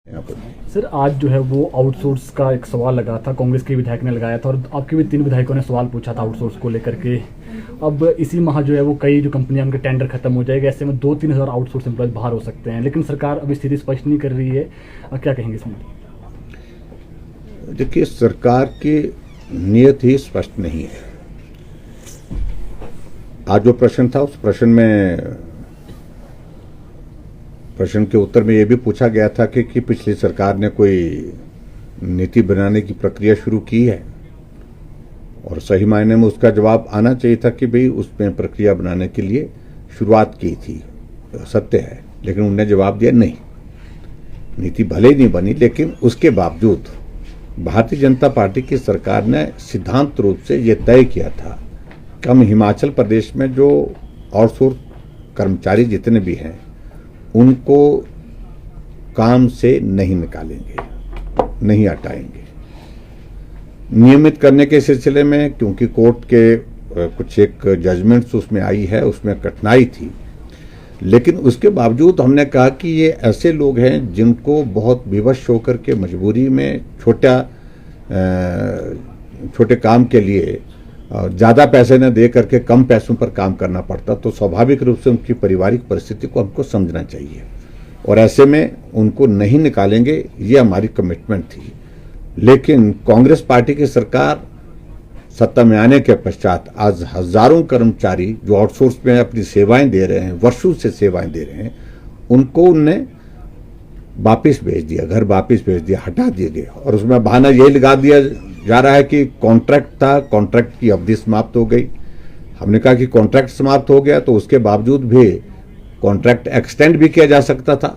यहाँ पर। सर आज जो है वो आउटसोर्स का एक सवाल लगा था, कांग्रेस के विधायक ने लगाया था और आपके भी 3 विधायकों ने सवाल पूछा था आउटसोर्स को लेकर के। अब इसी माह जो है वो कई जो कंपनियां उनके टेंडर खत्म हो जाएगा, ऐसे में 2-3 हज़ार आउटसोर्स एम्प्लॉयज बाहर हो सकते हैं, लेकिन सरकार अभी स्थिति स्पष्ट नहीं कर रही है। क्या कहेंगे इसमें? देखिए, सरकार की नीयत ही स्पष्ट नहीं है। आज जो प्रश्न था उस प्रश्न के उत्तर में यह भी पूछा गया था कि पिछली सरकार ने कोई नीति बनाने की प्रक्रिया शुरू की है, और सही मायने में उसका जवाब आना चाहिए था कि भाई उसमें प्रक्रिया बनाने के लिए शुरुआत की थी, सत्य है। लेकिन उन्होंने जवाब दिया नहीं, नीति भले ही नहीं बनी, लेकिन उसके बावजूद भारतीय जनता पार्टी की सरकार ने सिद्धांत रूप से ये तय किया था कि हम हिमाचल प्रदेश में जो आउटसोर्स कर्मचारी जितने भी हैं उनको काम से नहीं निकालेंगे, नहीं हटाएंगे। नियमित करने के सिलसिले में क्योंकि कोर्ट के कुछ एक जजमेंट्स उसमें आई है, उसमें कठिनाई थी, लेकिन उसके बावजूद हमने कहा कि ये ऐसे लोग हैं जिनको बहुत विवश होकर के मजबूरी में छोटे काम के लिए ज़्यादा पैसे न दे करके कम पैसों पर काम करना पड़ता, तो स्वाभाविक रूप से उनकी पारिवारिक परिस्थिति को हमको समझना चाहिए, और ऐसे में उनको नहीं निकालेंगे, ये हमारी कमिटमेंट थी। लेकिन कांग्रेस पार्टी की सरकार सत्ता में आने के पश्चात आज हजारों कर्मचारी जो आउटसोर्स में अपनी सेवाएं दे रहे हैं, वर्षों से सेवाएं दे रहे हैं, उनको उनने वापिस भेज दिया, घर वापिस भेज दिया, हटा दिए गए। और उसमें बहाना यही लगा दिया जा रहा है कि कॉन्ट्रैक्ट था, कॉन्ट्रैक्ट की अवधि समाप्त हो गई। हमने कहा कि कॉन्ट्रैक्ट समाप्त हो गया तो उसके बावजूद भी कॉन्ट्रैक्ट एक्सटेंड भी किया जा सकता था,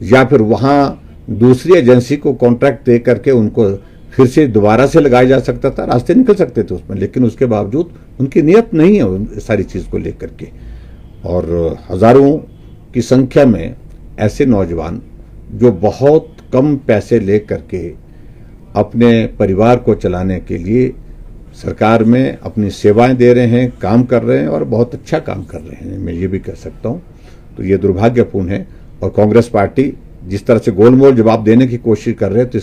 या फिर वहां दूसरी एजेंसी को कॉन्ट्रैक्ट दे करके उनको फिर से दोबारा से लगाया जा सकता था, रास्ते निकल सकते थे उसमें। लेकिन उसके बावजूद उनकी नियत नहीं है उन सारी चीज को लेकर के, और हजारों की संख्या में ऐसे नौजवान जो बहुत कम पैसे ले करके अपने परिवार को चलाने के लिए सरकार में अपनी सेवाएं दे रहे हैं, काम कर रहे हैं, और बहुत अच्छा काम कर रहे हैं, मैं ये भी कह सकता हूं। तो ये दुर्भाग्यपूर्ण है, और कांग्रेस पार्टी जिस तरह से गोलमोल जवाब देने की कोशिश कर रहे हैं, तो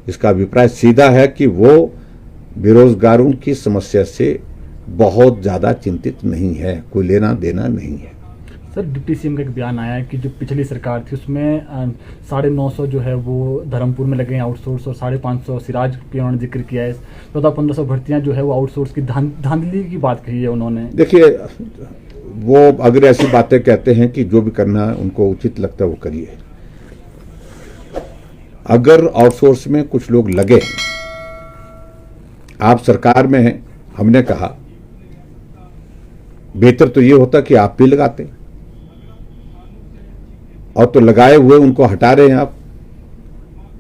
इसका अभिप्राय सीधा है कि वो बेरोजगारों की समस्या से बहुत ज्यादा चिंतित नहीं है, कोई लेना देना नहीं है। सर डिप्टी सीएम का एक बयान आया है कि जो पिछली सरकार थी उसमें 950 जो है वो धर्मपुर में लगे हैं आउटसोर्स, और 550 सिराज के उन्होंने जिक्र किया है। 1400-1500 भर्तियां जो है वो आउटसोर्स की धांधली की बात कही है उन्होंने। देखिए, वो अगर ऐसी बातें कहते हैं कि जो भी करना उनको उचित लगता है वो करिए। अगर आउटसोर्स में कुछ लोग लगे, आप सरकार में हैं, हमने कहा बेहतर तो ये होता कि आप भी लगाते, और तो लगाए हुए उनको हटा रहे हैं आप,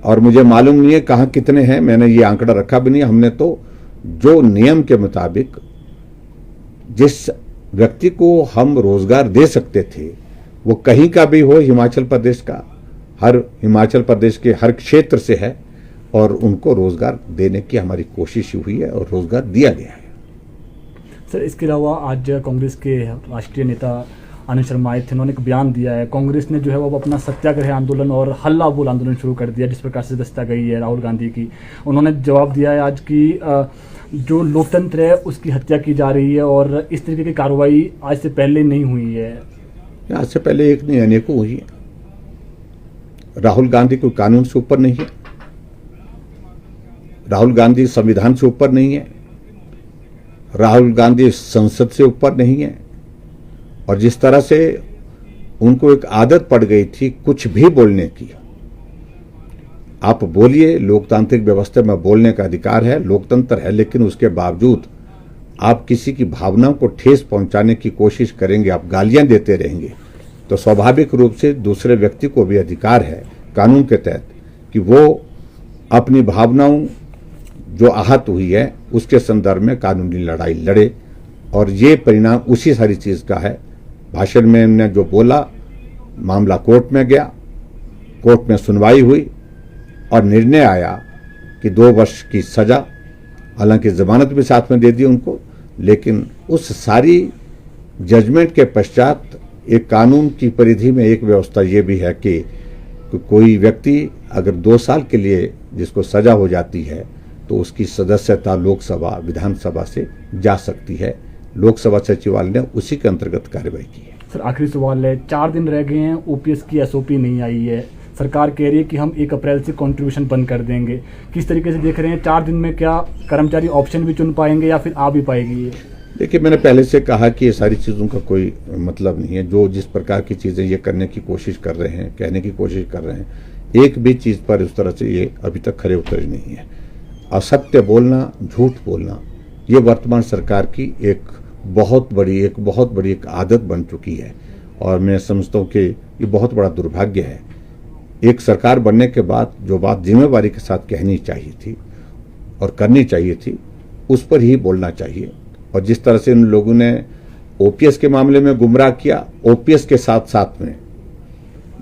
और मुझे मालूम नहीं है कहां कितने हैं, मैंने ये आंकड़ा रखा भी नहीं। हमने तो जो नियम के मुताबिक जिस व्यक्ति को हम रोजगार दे सकते थे, वो कहीं का भी हो, हिमाचल प्रदेश का, हिमाचल प्रदेश के हर क्षेत्र से है, और उनको रोजगार देने की हमारी कोशिश हुई है और रोजगार दिया गया है। सर इसके अलावा आज कांग्रेस के राष्ट्रीय नेता आनंद शर्मा आए थे, उन्होंने एक बयान दिया है। कांग्रेस ने जो है वो अपना सत्याग्रह आंदोलन और हल्ला बोल आंदोलन शुरू कर दिया, जिस प्रकार से दस्ता गई है राहुल गांधी की। उन्होंने जवाब दिया है आज की जो लोकतंत्र है उसकी हत्या की जा रही है, और इस तरीके की कार्रवाई आज से पहले नहीं हुई है। आज से पहले एक नहीं अनेकों हुई है। राहुल गांधी कोई कानून से ऊपर नहीं है, राहुल गांधी संविधान से ऊपर नहीं है, राहुल गांधी संसद से ऊपर नहीं है। और जिस तरह से उनको एक आदत पड़ गई थी कुछ भी बोलने की, आप बोलिए, लोकतांत्रिक व्यवस्था में बोलने का अधिकार है, लोकतंत्र है, लेकिन उसके बावजूद आप किसी की भावनाओं को ठेस पहुंचाने की कोशिश करेंगे, आप गालियां देते रहेंगे, तो स्वाभाविक रूप से दूसरे व्यक्ति को भी अधिकार है कानून के तहत कि वो अपनी भावनाओं जो आहत हुई है उसके संदर्भ में कानूनी लड़ाई लड़े। और ये परिणाम उसी सारी चीज का है। भाषण में हमने जो बोला, मामला कोर्ट में गया, कोर्ट में सुनवाई हुई, और निर्णय आया कि 2 वर्ष की सजा, हालांकि जमानत भी साथ में दे दी उनको, लेकिन उस सारी जजमेंट के पश्चात एक कानून की परिधि में एक व्यवस्था ये भी है कि कोई व्यक्ति अगर 2 साल के लिए जिसको सजा हो जाती है तो उसकी सदस्यता लोकसभा विधानसभा से जा सकती है। लोकसभा सचिवालय ने उसी के अंतर्गत कार्रवाई की है। सर आखिरी सवाल है, 4 दिन रह गए हैं, ओपीएस की एसओपी नहीं आई है, सरकार कह रही है कि हम 1 अप्रैल से कंट्रीब्यूशन बंद कर देंगे। किस तरीके से देख रहे हैं, 4 दिन में क्या कर्मचारी ऑप्शन भी चुन पाएंगे या फिर आ भी पाएगी ये? देखिए, मैंने पहले से कहा कि ये सारी चीज़ों का कोई मतलब नहीं है। जो जिस प्रकार की चीज़ें ये करने की कोशिश कर रहे हैं, कहने की कोशिश कर रहे हैं, एक भी चीज़ पर उस तरह से ये अभी तक खरे उतरे नहीं है। असत्य बोलना, झूठ बोलना, ये वर्तमान सरकार की एक बहुत बड़ी एक आदत बन चुकी है और मैं समझता हूँ कि ये बहुत बड़ा दुर्भाग्य है। एक सरकार बनने के बाद जो बात जिम्मेवारी के साथ कहनी चाहिए थी और करनी चाहिए थी, उस पर ही बोलना चाहिए। और जिस तरह से इन लोगों ने ओपीएस के मामले में गुमराह किया, ओपीएस के साथ साथ में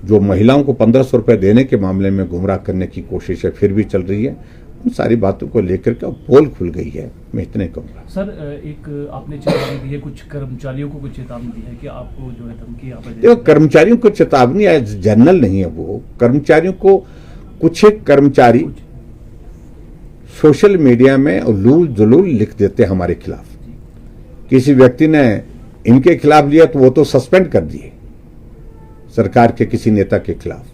जो महिलाओं को 1500 रुपये देने के मामले में गुमराह करने की कोशिश है फिर भी चल रही है। उन सारी बातों को लेकर के पोल खुल गई है, मैं इतने कहूँगा। सर एक आपने चेतावनी दी है, कुछ कर्मचारियों को कुछ चेतावनी दी है कि आपको जो है धमकी आप देखो, कर्मचारियों को चेतावनी है, जनरल नहीं है वो। कर्मचारियों को कुछ एक कर्मचारी सोशल मीडिया में उलूल जुलूल लिख देते हैं हमारे खिलाफ। किसी व्यक्ति ने इनके खिलाफ लिया तो वो तो सस्पेंड कर दिए सरकार के किसी नेता के खिलाफ,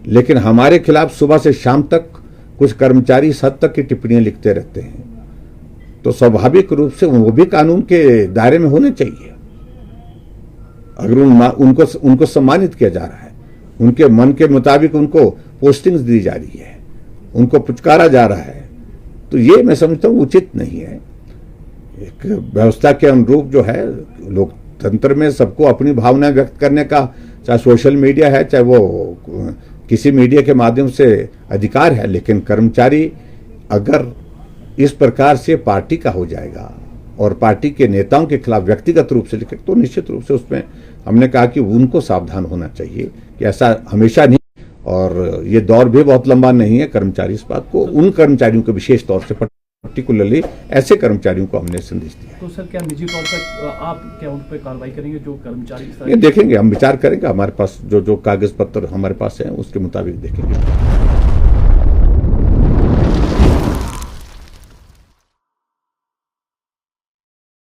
लेकिन हमारे खिलाफ सुबह से शाम तक कुछ कर्मचारी इस हद तक की टिप्पणियां लिखते रहते हैं। तो स्वाभाविक रूप से वो भी कानून के दायरे में होने चाहिए। अगर उनको सम्मानित किया जा रहा है, उनके मन के मुताबिक उनको पोस्टिंग्स दी जा रही है, उनको पुचकारा जा रहा है, तो ये मैं समझता हूँ उचित नहीं है। एक व्यवस्था के अनुरूप जो है, लोकतंत्र में सबको अपनी भावना व्यक्त करने का, चाहे सोशल मीडिया है चाहे वो किसी मीडिया के माध्यम से अधिकार है, लेकिन कर्मचारी अगर इस प्रकार से पार्टी का हो जाएगा और पार्टी के नेताओं के खिलाफ व्यक्तिगत रूप से लिखे तो निश्चित रूप से उसमें हमने कहा कि उनको सावधान होना चाहिए कि ऐसा हमेशा नहीं, और ये दौर भी बहुत लंबा नहीं है। कर्मचारी इस बात को, उन कर्मचारियों को विशेष तौर से पर्टिकुलरली ऐसे कर्मचारियों को हमने संदेश दिया। तो सर क्या निजी तौर पर आप क्या उन पर कार्रवाई करेंगे जो कर्मचारी ये देखेंगे, हम विचार करेंगे, हमारे पास जो कागज पत्र हमारे पास हैं उसके मुताबिक देखेंगे।